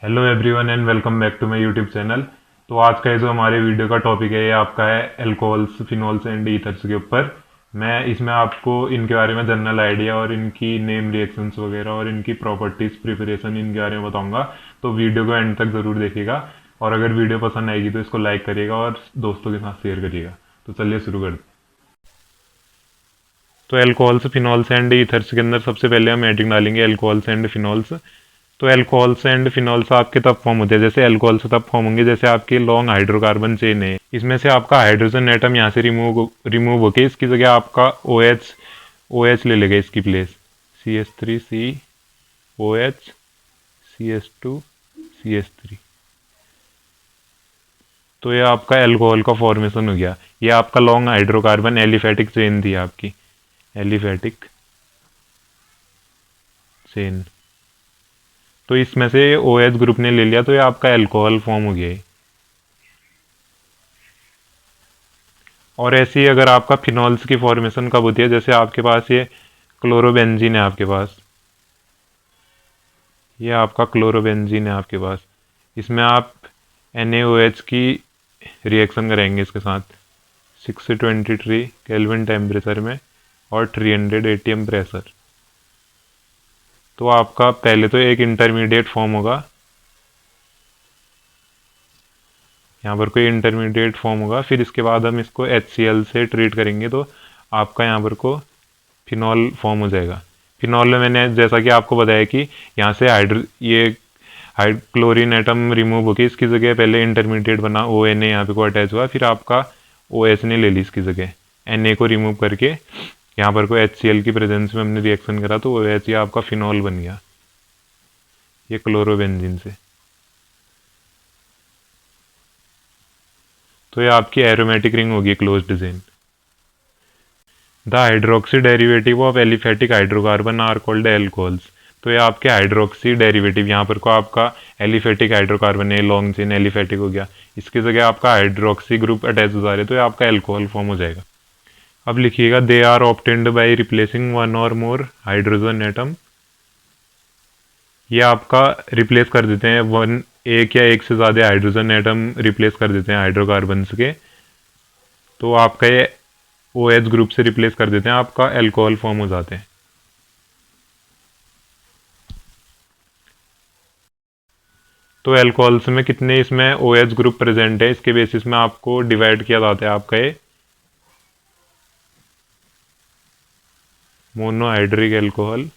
Hello everyone and welcome back to my YouTube channel. तो आज का ये जो हमारे वीडियो का टॉपिक है ये आपका है अल्कोहल्स, फिनॉल्स एंड ईथर्स के ऊपर। मैं इसमें आपको इनके बारे में जनरल आइडिया और इनकी नेम रिएक्शंस वगैरह और इनकी प्रॉपर्टीज, प्रिपरेशन, इनके बारे में बताऊंगा। तो वीडियो को एंड तक ज़रूर देखिएगा और अगर वीडियो पसंद आएगी तो इसको लाइक करिएगा और दोस्तों के साथ शेयर करिएगा। तो चलिए शुरू करते हैं। तो अल्कोहल्स, फिनॉल्स एंड ईथर्स के अंदर सबसे पहले हम एडिंग डालेंगे अल्कोहल्स एंड फिनॉल्स। तो अल्कोहल्स एंड फिनॉल्स आपके तब फॉर्म होते हैं, जैसे अल्कोहल्स तब फॉर्म होंगे जैसे आपकी लॉन्ग हाइड्रोकार्बन चेन है, इसमें से आपका हाइड्रोजन एटम यहाँ से रिमूव होके इसकी जगह आपका OH ले लेगा इसकी प्लेस। CH3COH CH2CH3। तो ये आपका अल्कोहल का फॉर्मेशन हो गया। ये आपका लॉन्ग हाइड्रोकार्बन एलिफेटिक चेन थी आपकी, एलिफेटिक चेन। तो इसमें से OH ग्रुप ने ले लिया तो ये आपका अल्कोहल फॉर्म हो गया है। और ऐसे ही अगर आपका फिनॉल्स की फॉर्मेशन कब होती है, जैसे आपके पास ये क्लोरोबेंजीन है आपके पास, ये आपका क्लोरोबेंजीन है आपके पास, इसमें आप NaOH की रिएक्शन करेंगे इसके साथ 623 केल्विन टेम्परेचर में और 300 ATM प्रेशर। तो आपका पहले तो एक इंटरमीडिएट फॉर्म होगा, यहाँ पर कोई इंटरमीडिएट फॉर्म होगा, फिर इसके बाद हम इसको HCl से ट्रीट करेंगे तो आपका यहाँ पर को फिनॉल फॉर्म हो जाएगा। फिनॉल में मैंने जैसा कि आपको बताया कि यहाँ से क्लोरीन एटम रिमूव होकर इसकी जगह पहले इंटरमीडिएट बना ONA यहाँ पे को अटैच हुआ, फिर आपका OH ने ले ली इसकी जगह, Na को रिमूव करके यहाँ पर को HCl की प्रेजेंस में हमने रिएक्शन करा तो OH ये आपका फिनॉल बन गया, ये क्लोरोबेंजीन से। तो ये आपकी एरोमेटिक रिंग होगी closed chain. The hydroxy derivative of aliphatic hydrocarbon are called alcohols. तो ये आपके हाइड्रोक्सी डेरिवेटिव, यहाँ पर को आपका एलिफेटिक हाइड्रोकार्बन है, लॉन्ग चेन एलिफेटिक हो गया, इसकी जगह आपका हाइड्रोक्सी ग्रुप अटैच हो जा रहे हैं तो ये आपका एल्कोहल फॉर्म हो जाएगा। अब लिखिएगा they are obtained by replacing one or more hydrogen atom. ये आपका रिप्लेस कर देते हैं एक या एक से ज़्यादा हाइड्रोजन एटम रिप्लेस कर देते हैं हाइड्रोकार्बन्स के, तो आपका ये OH ग्रुप से रिप्लेस कर देते हैं, आपका अल्कोहल फॉर्म हो जाते हैं। तो अल्कोहल्स में कितने इसमें OH ग्रुप प्रेजेंट है इसके बेसिस में आपको डिवाइड किया जाता है आपका ये मोनोहाइड्रिक अल्कोहल,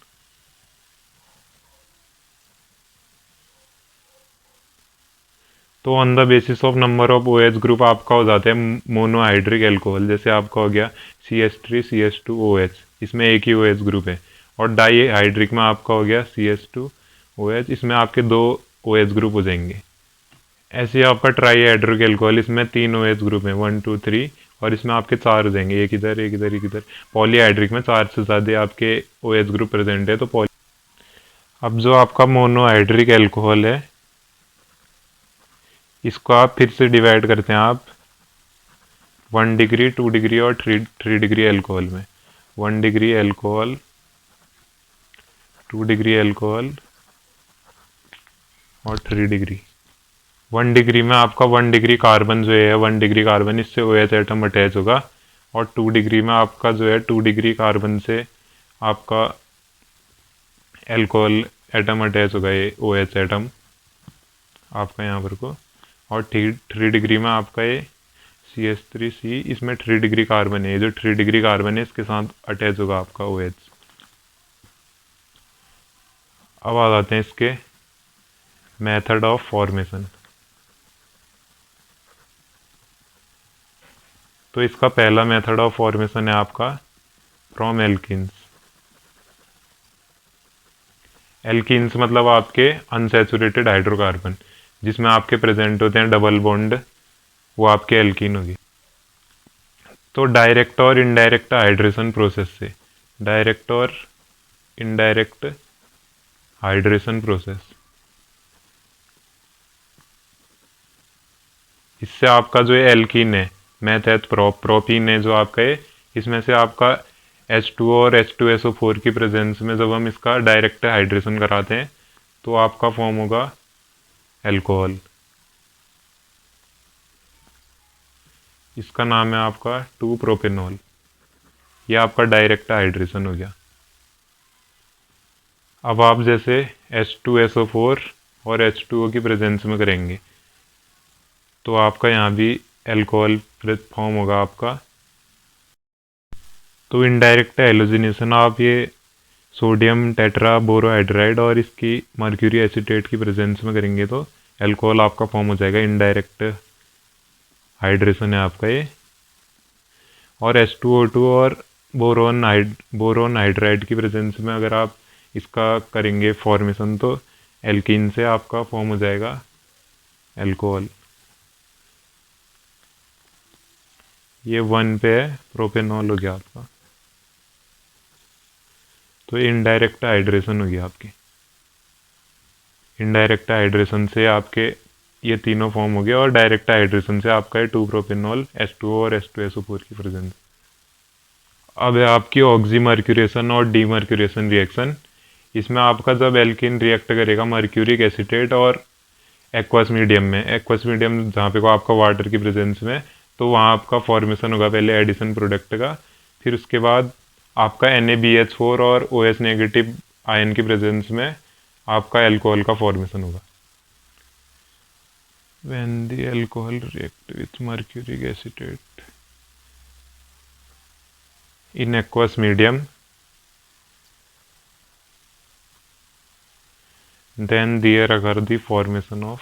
तो on the basis of number of OH group आपका हो जाता है मोनोहाइड्रिक अल्कोहल। जैसे आपका हो गया CH3CH2OH, इसमें एक ही OH ग्रुप है, और डाई हाइड्रिक में आपका हो गया CH2OH, इसमें आपके दो OH ग्रुप हो जाएंगे। ऐसे ही आपका ट्राई हाइड्रिक अल्कोहल, इसमें तीन OH ग्रुप है 1 2 3, और इसमें आपके चार हो जाएंगे, एक इधर एक इधर एक इधर। पॉलीहाइड्रिक में चार से ज़्यादा आपके OH ग्रुप प्रेजेंट है तो पॉली। अब जो आपका मोनोहाइड्रिक अल्कोहल है इसको आप फिर से डिवाइड करते हैं आप 1 डिग्री 2 डिग्री और 3 डिग्री अल्कोहल में। 1 डिग्री अल्कोहल, 2 डिग्री अल्कोहल और 3 डिग्री। 1 डिग्री में आपका 1 डिग्री कार्बन जो है 1 डिग्री कार्बन, इससे OH एटम अटैच होगा, और 2 डिग्री में आपका जो है 2 डिग्री कार्बन से आपका अल्कोहल एटम अटैच होगा, ये OH एटम आपका यहाँ पर को, और 3 डिग्री में आपका ये CH3C, इसमें 3 डिग्री कार्बन है, जो 3 डिग्री कार्बन है इसके साथ अटैच होगा आपका OH। अब आ जाते हैं इसके मेथड ऑफ फॉर्मेशन। तो इसका पहला मेथड ऑफ फॉर्मेशन है आपका फ्रॉम एल्किन्स। एल्किन्स मतलब आपके अनसैचुरेटेड हाइड्रोकार्बन जिसमें आपके प्रेजेंट होते हैं डबल बॉन्ड, वो आपके एल्कीन होगी। तो डायरेक्ट और इनडायरेक्ट हाइड्रेशन प्रोसेस से, डायरेक्ट और इनडायरेक्ट हाइड्रेशन प्रोसेस, इससे आपका जो है एल्कीन है मेथेट प्रोपीन है जो आपका है, इसमें से आपका H2O और H2SO4 की प्रेजेंस में जब हम इसका डायरेक्ट हाइड्रेशन कराते हैं तो आपका फॉर्म होगा एल्कोहल। इसका नाम है आपका 2 प्रोपेनॉल। ये आपका डायरेक्ट हाइड्रेशन हो गया। अब आप जैसे H2SO4 और H2O की प्रेजेंस में करेंगे तो आपका यहाँ भी एल्कोहल फॉर्म होगा आपका। तो इनडायरेक्ट हैलोजिनेशन आप ये सोडियम टेट्रा बोरोहाइड्राइड और इसकी मर्क्यूरी एसीटेट की प्रेजेंस में करेंगे तो एल्कोहल आपका फॉर्म हो जाएगा। इनडायरेक्ट हाइड्रेशन है आपका ये। और H2O2 और बोरोन हाइड्राइड की प्रेजेंस में अगर आप इसका करेंगे फॉर्मेशन तो एल्कीन से आपका फॉर्म हो जाएगा एल्कोहल। ये 1 पे है, प्रोपेनॉल हो गया आपका। तो इनडायरेक्ट हाइड्रेशन हो गया आपकी। इनडायरेक्ट हाइड्रेशन से आपके ये तीनों फॉर्म हो गया और डायरेक्ट हाइड्रेशन से आपका ये 2 प्रोपेनॉल H2O और H2SO4 की प्रेजेंस। अब है आपकी ऑक्सीमर्क्यूरेशन और डीमर्क्यूरेशन रिएक्शन। इसमें आपका जब एल्कीन रिएक्ट करेगा मर्क्यूरिक एसीटेट और एक्वस मीडियम में, एक्वस मीडियम जहाँ पे को आपका वाटर की प्रेजेंस में, तो वहाँ आपका फॉर्मेशन होगा पहले एडिशन प्रोडक्ट का। फिर उसके बाद आपका NaBH4 और OH नेगेटिव आयन की प्रेजेंस में आपका एल्कोहल का फॉर्मेशन होगा। When the alcohol react with mercuric acetate in aqueous medium, then there occur the formation of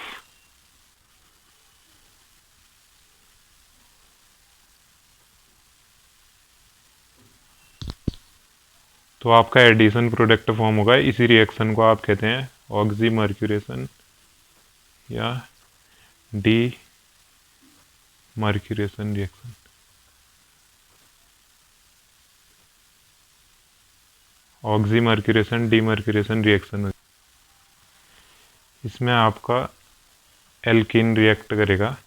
तो आपका एडिशन प्रोडक्ट फॉर्म होगा। इसी रिएक्शन को आप कहते हैं ऑक्सीमर्क्यूरेशन या D mercuration reaction. Oxymercuration demercuration reaction. इसमें आपका एल्कीन रिएक्ट करेगा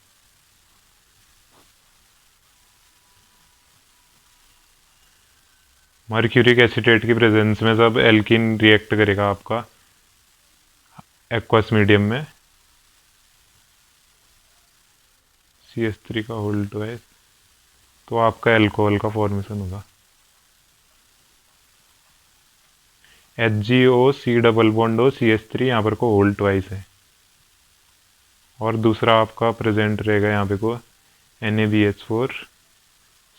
मर्क्यूरिक एसीटेट की प्रेजेंस में। जब एल्कीन रिएक्ट करेगा आपका एक्वस मीडियम में CH3 का होल्ड ट्वाइस, तो आपका एल्कोहल का फॉर्मेशन होगा। HgO C double bond O CH3 यहाँ पर को होल्ड ट्वाइस है। और दूसरा आपका प्रेजेंट रहेगा यहाँ पे को NaBH4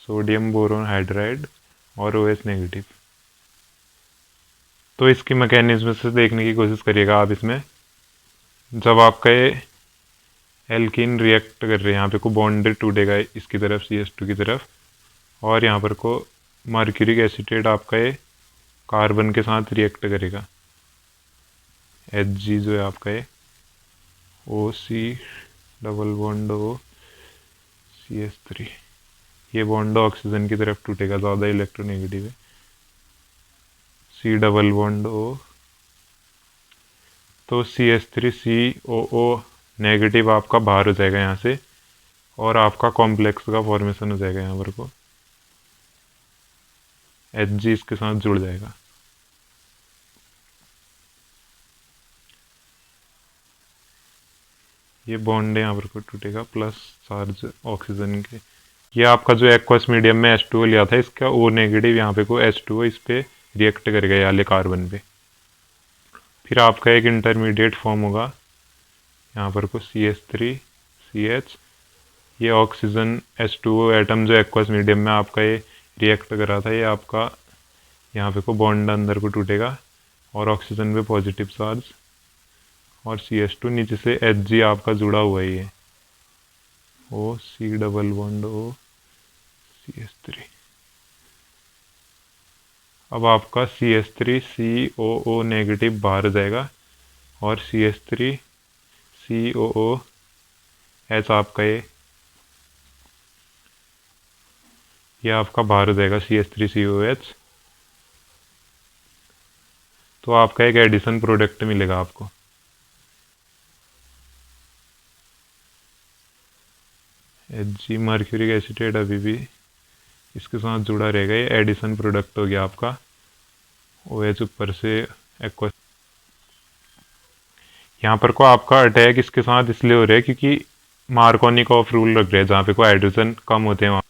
सोडियम बोरोन हाइड्राइड और OH नेगेटिव। तो इसकी मैकेनिज्म से देखने की कोशिश करिएगा आप। इसमें जब आपका ये एल्कीन रिएक्ट कर रहे हैं यहाँ पे को बॉन्ड टूटेगा इसकी तरफ CH2 की तरफ, और यहाँ पर को मर्क्यूरिक एसीटेट आपका ये कार्बन के साथ रिएक्ट करेगा। Hg जो है आपका ये OC double bond O CH3, ये बॉन्ड ऑक्सीजन की तरफ टूटेगा, ज़्यादा इलेक्ट्रोनेगेटिव है। C डबल बॉन्ड O, तो CH3COO नेगेटिव आपका बाहर हो जाएगा यहाँ से और आपका कॉम्प्लेक्स का फॉर्मेशन हो जाएगा। यहाँ पर को Hg इसके साथ जुड़ जाएगा। ये बॉन्ड यहाँ पर को टूटेगा प्लस चार्ज ऑक्सीजन के। ये आपका जो एक्वस मीडियम में H2O लिया था इसका O नेगेटिव यहाँ पे को H2O इस पे रिएक्ट करेगा ये वाले कार्बन पे। फिर आपका एक इंटरमीडिएट फॉर्म होगा यहाँ पर को CH3CH। ये ऑक्सीजन H2O एटम जो एक्वस मीडियम में आपका ये रिएक्ट कर रहा था, ये आपका यहाँ पे को बॉन्ड अंदर को टूटेगा और ऑक्सीजन पे पॉजिटिव चार्ज और CH2 नीचे से Hg आपका जुड़ा हुआ ही है O C double bond O CH3। अब आपका CH3COO नेगेटिव बाहर आ जाएगा और CH3COOH आपका ये आपका बाहर हो जाएगा CH3COOH। तो आपका एक एडिशन प्रोडक्ट मिलेगा आपको। Hg मर्क्यूरिक एसीटेट अभी भी इसके साथ जुड़ा रहेगा, ये एडिशन प्रोडक्ट हो गया आपका। OH ऊपर से एक्वस। यहाँ पर को आपका अटैक इसके साथ इसलिए हो रहा है क्योंकि मार्कोनिकॉफ रूल लग रहा है, जहाँ पे को हाइड्रोजन कम होते हैं वहाँ।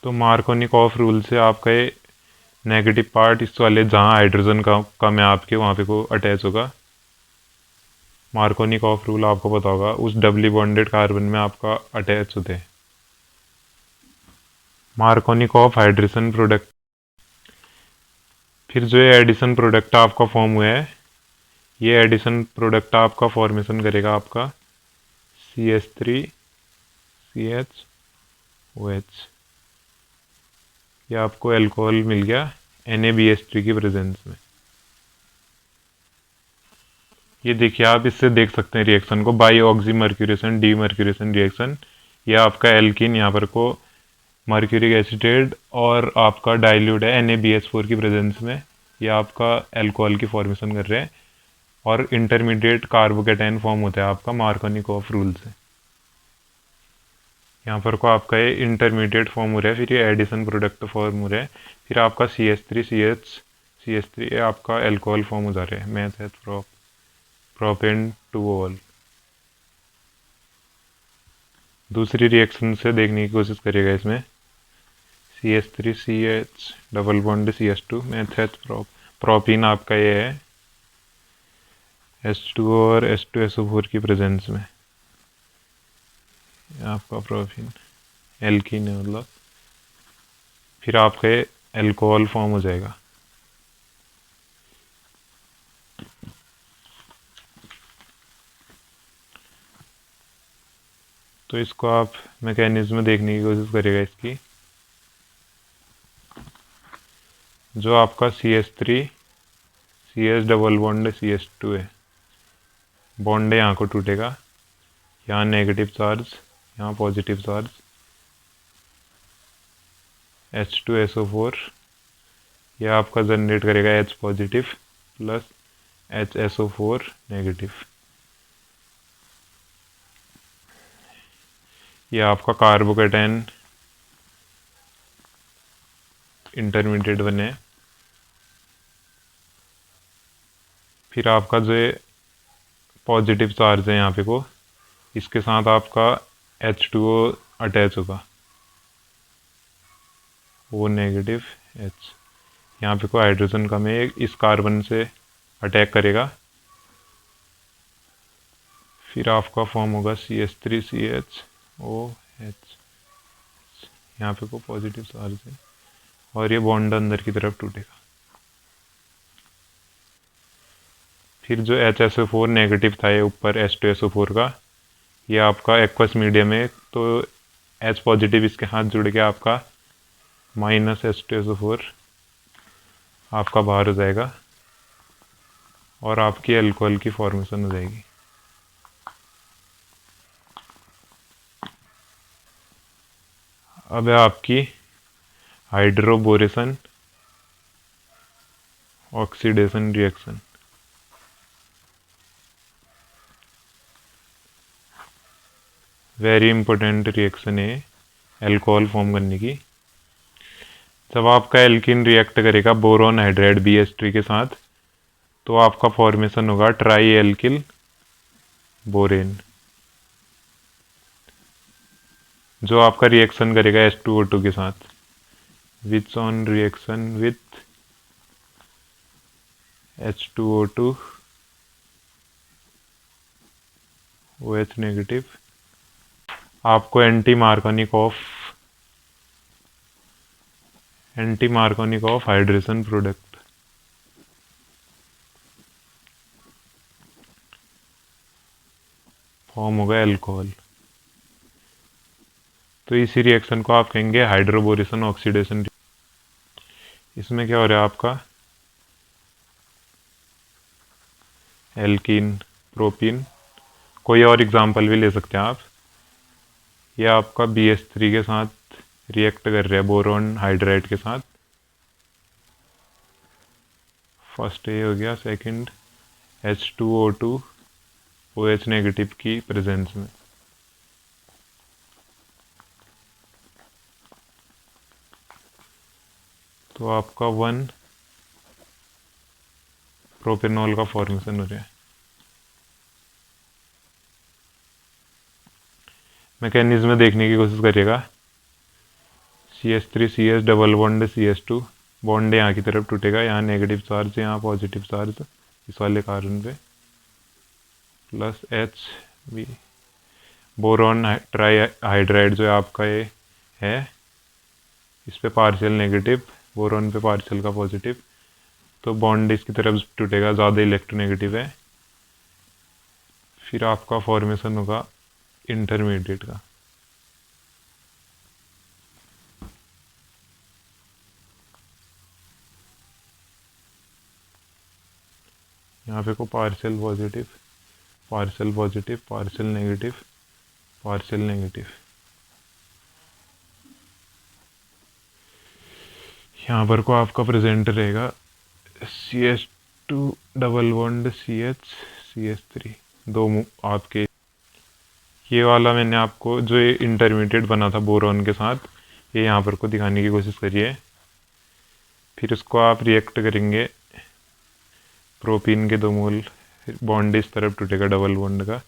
तो मार्कोनिकॉफ रूल से आपका ये नेगेटिव पार्ट इस वाले जहाँ हाइड्रोजन का कम है आपके, वहाँ पे को अटैच होगा। मार्कोनिकॉफ रूल आपको पता होगा, उस डबली बॉन्डेड कार्बन में आपका अटैच होते हैं। Markovnikov hydrogen product. फिर जो ये एडिशन प्रोडक्ट आपका फॉर्म हुआ है, ये एडिशन प्रोडक्ट आपका फॉर्मेशन करेगा आपका CH3CHOH। ये आपको अल्कोहल मिल गया NaBH3 की प्रेजेंस में। ये देखिए, आप इससे देख सकते हैं रिएक्शन को, बाई ऑक्सीमर्क्यूरेशन डीमर्क्यूरेशन रिएक्शन। ये आपका एल्किन यहाँ पर को मर्क्यूरिक एसिटेट और आपका डाइल्यूट है NaBH4 की प्रेजेंस में, ये आपका अल्कोहल की फॉर्मेशन कर रहे हैं और इंटरमीडिएट कार्बोकेटाइन फॉर्म होता है आपका मार्कोनिकॉफ रूल से। यहाँ पर को आपका ये इंटरमीडिएट फॉर्म हो रहा है, फिर ये एडिशन प्रोडक्ट फॉर्म हो रहा है, फिर आपका CH3 ये आपका अल्कोहल फॉर्म हो जा रहा है, मैथ है प्रोपेन 2 दूसरी रिएक्शन से देखने की कोशिश करिएगा। इसमें CH3CH double bond CH2 math propene आपका ये है H2O और H2SO4 की प्रेजेंस में, आपका प्रोपीन एल्कीन है मतलब। फिर आपका ये अल्कोहल फॉर्म हो जाएगा। तो इसको आप मैकेनिज्म देखने की कोशिश करिएगा इसकी। जो आपका CH3CH डबल बॉन्ड CH2 है, बॉन्ड है यहाँ को टूटेगा, यहाँ नेगेटिव चार्ज, यहाँ पॉजिटिव चार्ज, H2SO4 यह आपका जनरेट करेगा H positive plus HSO4 negative. यह आपका कार्बोकेटाइन इंटरमीडिएट बने। फिर आपका जो पॉजिटिव चार्ज है यहाँ पे को, इसके साथ आपका H2O अटैच होगा, वो नेगेटिव H। यहाँ पे को हाइड्रोजन कम है, इस कार्बन से अटैक करेगा, फिर आपका फॉर्म होगा CH3CHOH। यहाँ पे को पॉजिटिव चार्ज है और ये बॉन्ड अंदर की तरफ टूटेगा। फिर जो HSO4 नेगेटिव था ये ऊपर H2SO4 का, ये आपका एक्वस मीडियम है, तो H पॉजिटिव इसके हाथ जुड़ के आपका माइनस H2SO4 आपका बाहर हो जाएगा और आपकी अल्कोहल की फॉर्मेशन हो जाएगी। अब है आपकी hydroboration oxidation reaction. Very important reaction है अल्कोहल फॉर्म करने की। जब आपका एल्किन रिएक्ट करेगा बोरोन हाइड्राइड BH3 के साथ, तो आपका फॉर्मेशन होगा ट्राई एल्किल बोरेन, जो आपका रिएक्शन करेगा H2O2 के साथ, which on reaction with H2O2 OH negative, आपको anti Markovnikov hydration product form होगा अल्कोहल। तो इसी रिएक्शन को आप कहेंगे हाइड्रोबोरेशन ऑक्सीडेशन। इसमें क्या हो रहा है आपका एल्कीन प्रोपीन, कोई और एग्जांपल भी ले सकते हैं आप। यह आपका BH3 के साथ रिएक्ट कर रहा है बोरोन हाइड्राइड के साथ, फर्स्ट ये हो गया, सेकंड H2O2 OH नेगेटिव की प्रेजेंस में। तो आपका 1 प्रोपेनॉल का फॉर्मेशन हो रहा है। मैकेनिज्म देखने की कोशिश करिएगा। CH3 CS double bond CS2, bond यहाँ की तरफ टूटेगा, यहाँ नेगेटिव चार्ज, यहाँ पॉजिटिव चार्ज इस वाले कार्बन पे, plus H, boron try hydride जो है आपका ये है, इस पे पार्शियल नेगेटिव, बोरॉन पे पार्शियल का पॉजिटिव, तो बॉन्ड इसकी तरफ टूटेगा, ज़्यादा इलेक्ट्रोनेगेटिव है। फिर आपका फॉर्मेशन होगा इंटरमीडिएट का। यहाँ पे को partial positive, partial positive, partial negative, partial negative. यहाँ पर को आपका प्रेजेंट रहेगा CH2 डबल बॉन्ड CH3, दो आपके। ये वाला मैंने आपको जो ये इंटरमीडिएट बना था बोरॉन के साथ, ये यहाँ पर को दिखाने की कोशिश करिए। फिर उसको आप रिएक्ट करेंगे, प्रोपीन के 2 मोल, बॉन्ड इस तरफ टूटेगा डबल बॉन्ड का,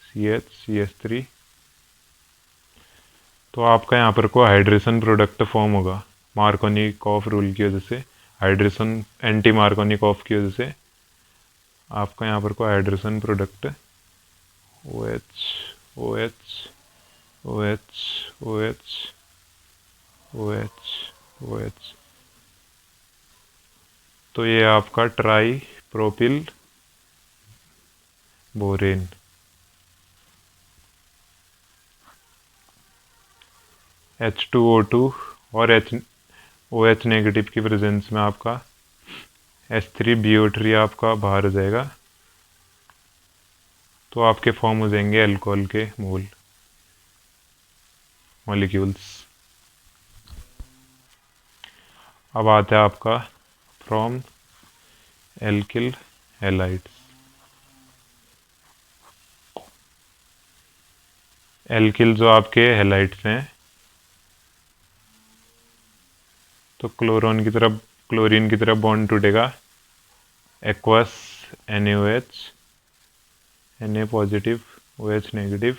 CH3, तो आपका यहाँ पर को हाइड्रेशन प्रोडक्ट फॉर्म होगा मार्कोनिकॉफ रूल की वजह से, हाइड्रेशन एंटी मार्कोनिकॉफ की वजह से आपका यहाँ पर को hydration product OH OH OH OH OH OH, तो ये आपका ट्राई प्रोपिल बोरेन। H2O2 और OH नेगेटिव की प्रेजेंस में आपका H3BO3 आपका बाहर हो जाएगा, तो आपके फॉर्म हो जाएंगे अल्कोहल के मोल मॉलिक्यूल्स। अब आता है आपका फ्रॉम एल्किल हैलाइड्स। एल्किल जो आपके हैलाइड्स हैं, तो क्लोरीन की तरफ बॉन्ड टूटेगा, aqueous NaOH, Na positive OH negative,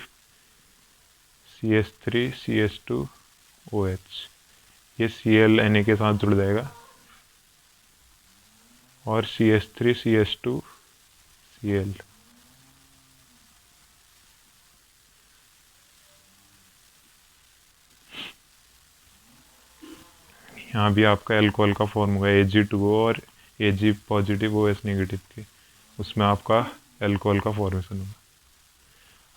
CH3 CH2 OH, ये Cl Na के साथ जुड़ जाएगा, और CH3 CH2 Cl। यहाँ भी आपका अल्कोहल का फॉर्म होगा Ag2O और Ag पॉजिटिव OH नेगेटिव की, उसमें आपका अल्कोहल का फॉर्मेशन होगा।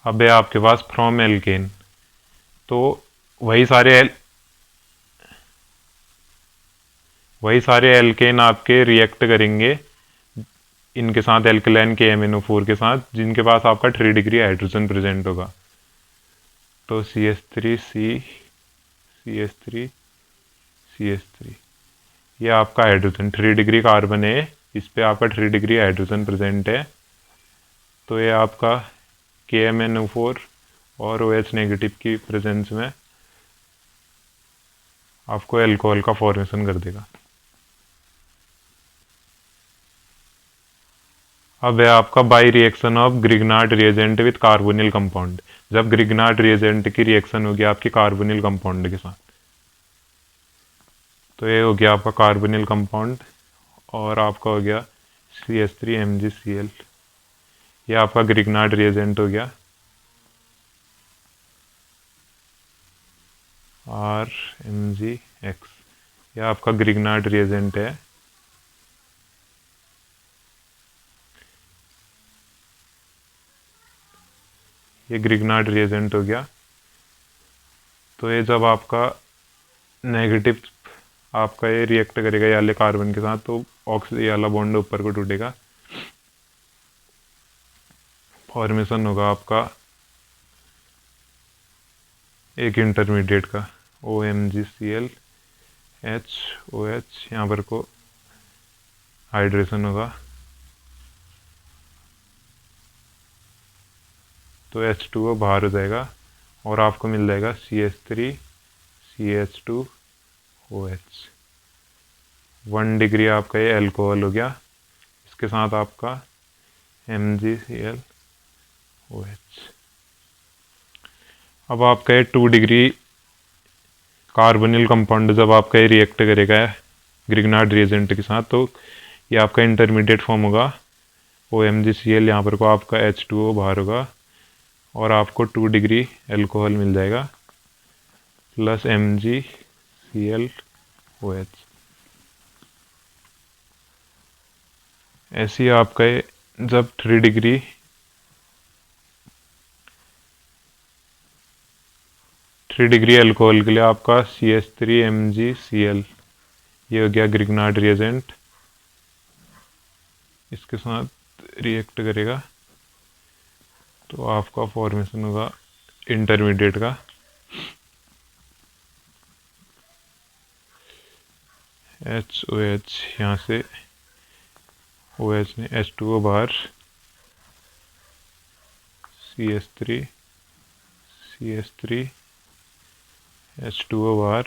अब है आपके पास फ्रॉम एल्केन, तो वही सारे एल्केन आपके रिएक्ट करेंगे इनके साथ, एल्कलाइन KMnO4 के साथ, जिनके पास आपका 3 डिग्री हाइड्रोजन प्रेजेंट होगा। तो CH3 CH3 ये आपका हाइड्रोजन 3 डिग्री कार्बन है, इस पे आपका 3 डिग्री हाइड्रोजन प्रेजेंट है, तो ये आपका KMnO4 और OH नेगेटिव की प्रेजेंस में आपको अल्कोहल का फॉर्मेशन कर देगा। अब है आपका by reaction of Grignard reagent with carbonyl compound. जब ग्रिग्नार्ड रिएजेंट की रिएक्शन होगी आपकी कार्बोनिल कंपाउंड के साथ, तो ये हो गया आपका कार्बोनिल कंपाउंड, और आपका हो गया CH3MgCl, ये आपका ग्रिग्नार्ड रिएजेंट हो गया, RMgX, यह आपका ग्रिग्नार्ड रिएजेंट है। ये ग्रिग्नार्ड रिएजेंट हो गया, तो ये जब आपका नेगेटिव आपका ये रिएक्ट करेगा ये वाले कार्बन के साथ, तो ये वाला बॉन्ड ऊपर को टूटेगा, फॉर्मेशन होगा आपका एक इंटरमीडिएट का OMgCl HOH, यहाँ पर को हाइड्रेशन होगा, तो H2O बाहर हो जाएगा, और आपको मिल जाएगा CH3 CH2OH। 1 डिग्री आपका ये अल्कोहल हो गया, इसके साथ आपका MgClOH। अब आपका ये 2 डिग्री कार्बोनिल कंपाउंड जब आपका ये रिएक्ट करेगा ग्रिग्नार्ड रिएजेंट के साथ, तो ये आपका इंटरमीडिएट फॉर्म होगा OMgCl। यहाँ पर को आपका H2O बाहर होगा और आपको 2 डिग्री एल्कोहल मिल जाएगा प्लस MgClOH। ऐसे ही आपका ये जब 3 डिग्री एल्कोहल के लिए आपका CH3MgCl ये हो गया ग्रिग्नार्ड रिएजेंट, इसके साथ रिएक्ट करेगा तो आपका फॉर्मेशन होगा इंटरमीडिएट का HOH। यहाँ से OH ने H2O बाहर, CH3 H2O बाहर,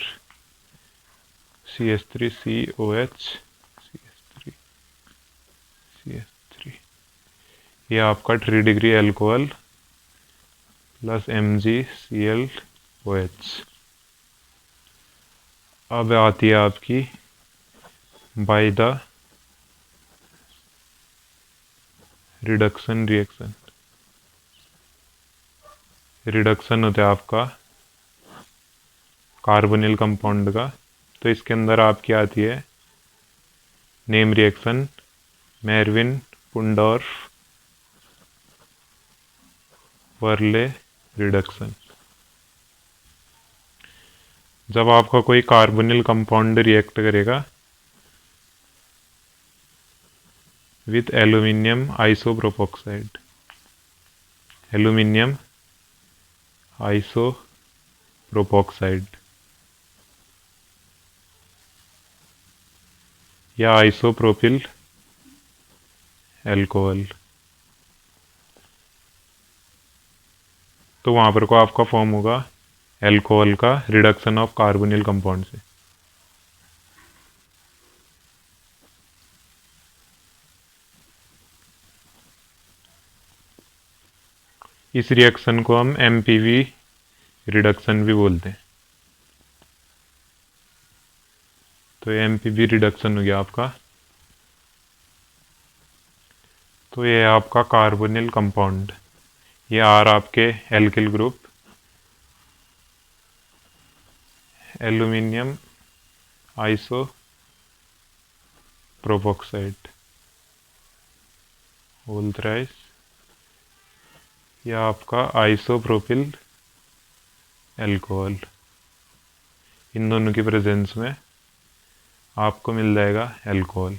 CH3COH CH3। ये आपका 3 डिग्री एल्कोहल प्लस MgClOH। अब आती है आपकी by the reduction reaction. Reduction होता है आपका कार्बोनिल कंपाउंड का, तो इसके अंदर आपकी आती है नेम रिएक्शन मेरविन पुंडोर्फ वर्ले रिडक्शन। जब आपका कोई कार्बोनिल कंपाउंड रिएक्ट करेगा विथ एल्यूमिनियम आइसोप्रोपोक्साइड, एल्यूमिनियम आइसोप्रोपोक्साइड या आइसोप्रोपिल एल्कोहल, तो वहाँ पर को आपका फॉर्म होगा एल्कोहल का रिडक्शन ऑफ कार्बोनिल कंपाउंड से। इस रिएक्शन को हम MPV रिडक्शन भी बोलते हैं। तो ये MPV रिडक्शन हो गया आपका। तो ये आपका कार्बोनिल कंपाउंड, ये आर आपके alkyl group aluminium isopropoxide whole thrice, यह आपका आइसोप्रोपिल एल्कोहल। इन दोनों की प्रेजेंस में आपको मिल जाएगा एल्कोहल।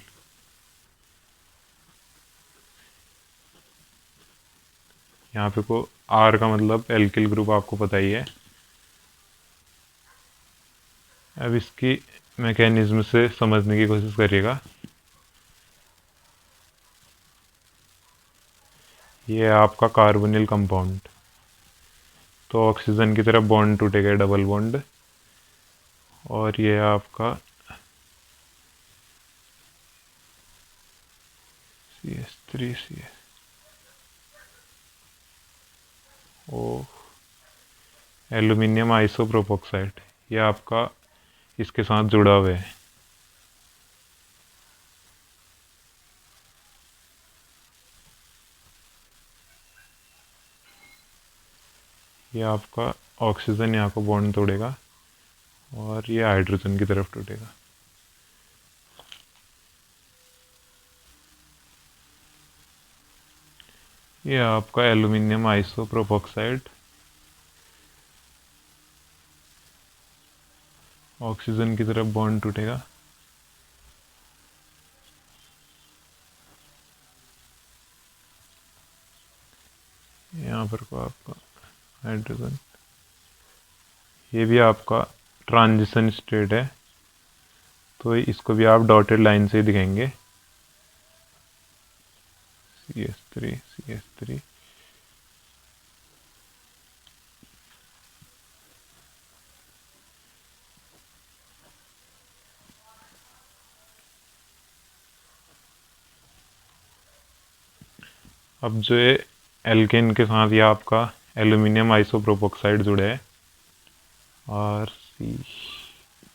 यहाँ पे को आर का मतलब एल्किल ग्रुप आपको पता ही है। अब इसकी मैकेनिज्म से समझने की कोशिश करिएगा। ये है आपका कार्बोनिल कंपाउंड, तो ऑक्सीजन की तरफ बॉन्ड टूटेगा डबल बॉन्ड, और ये है आपका CH3CH एल्यूमिनियम आइसोप्रोपोक्साइड, ये आपका इसके साथ जुड़ा हुआ है। ये आपका ऑक्सीजन यहाँ को बॉन्ड तोड़ेगा और ये हाइड्रोजन की तरफ टूटेगा। ये आपका एल्यूमिनियम आइसोप्रोपोक्साइड ऑक्सीजन की तरफ बॉन्ड टूटेगा, यहाँ पर को आपका हाइड्रोजन, ये भी आपका ट्रांजिशन स्टेट है, तो इसको भी आप डॉटेड लाइन से ही दिखाएंगे। CH3 अब जो ये एल्केन के साथ या आपका एल्यूमिनियम आइसोप्रोपोक्साइड जुड़े हैं, RC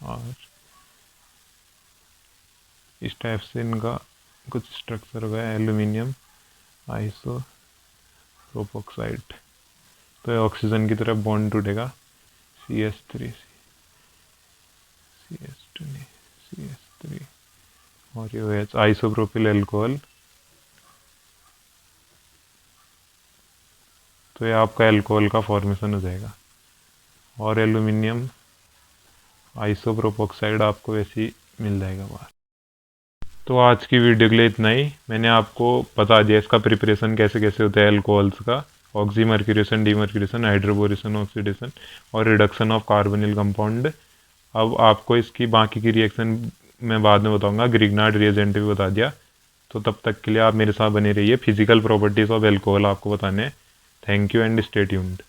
और इस टाइप से इनका कुछ स्ट्रक्चर हुआ है, एल्यूमिनियम आइसोप्रोपोक्साइड। तो ये ऑक्सीजन की तरफ बॉन्ड टूटेगा, CH3 CH2 नहीं CH3 और ये OH आइसोप्रोपिल एल्कोहल। तो ये आपका एल्कोहल का फॉर्मेशन हो जाएगा और एल्यूमिनियम आइसोप्रोपोक्साइड आपको वैसे ही मिल जाएगा बाहर। तो आज की वीडियो के लिए इतना ही। मैंने आपको बता दिया इसका प्रिपरेशन कैसे कैसे होता है एल्कोहल्स का, ऑक्सीमर्क्यूरेशन, डीमर्क्यूरेशन, हाइड्रोबोरेशन, ऑक्सीडेशन और रिडक्शन ऑफ कार्बोनिल कंपाउंड। अब आपको इसकी बाकी की रिएक्शन मैं बाद में बताऊंगा, ग्रिग्नार्ड रिएजेंट भी बता दिया। तो तब तक के लिए आप मेरे साथ बने रहिए, फिजिकल प्रॉपर्टीज ऑफ एल्कोहल आपको बताने। Thank you and stay tuned.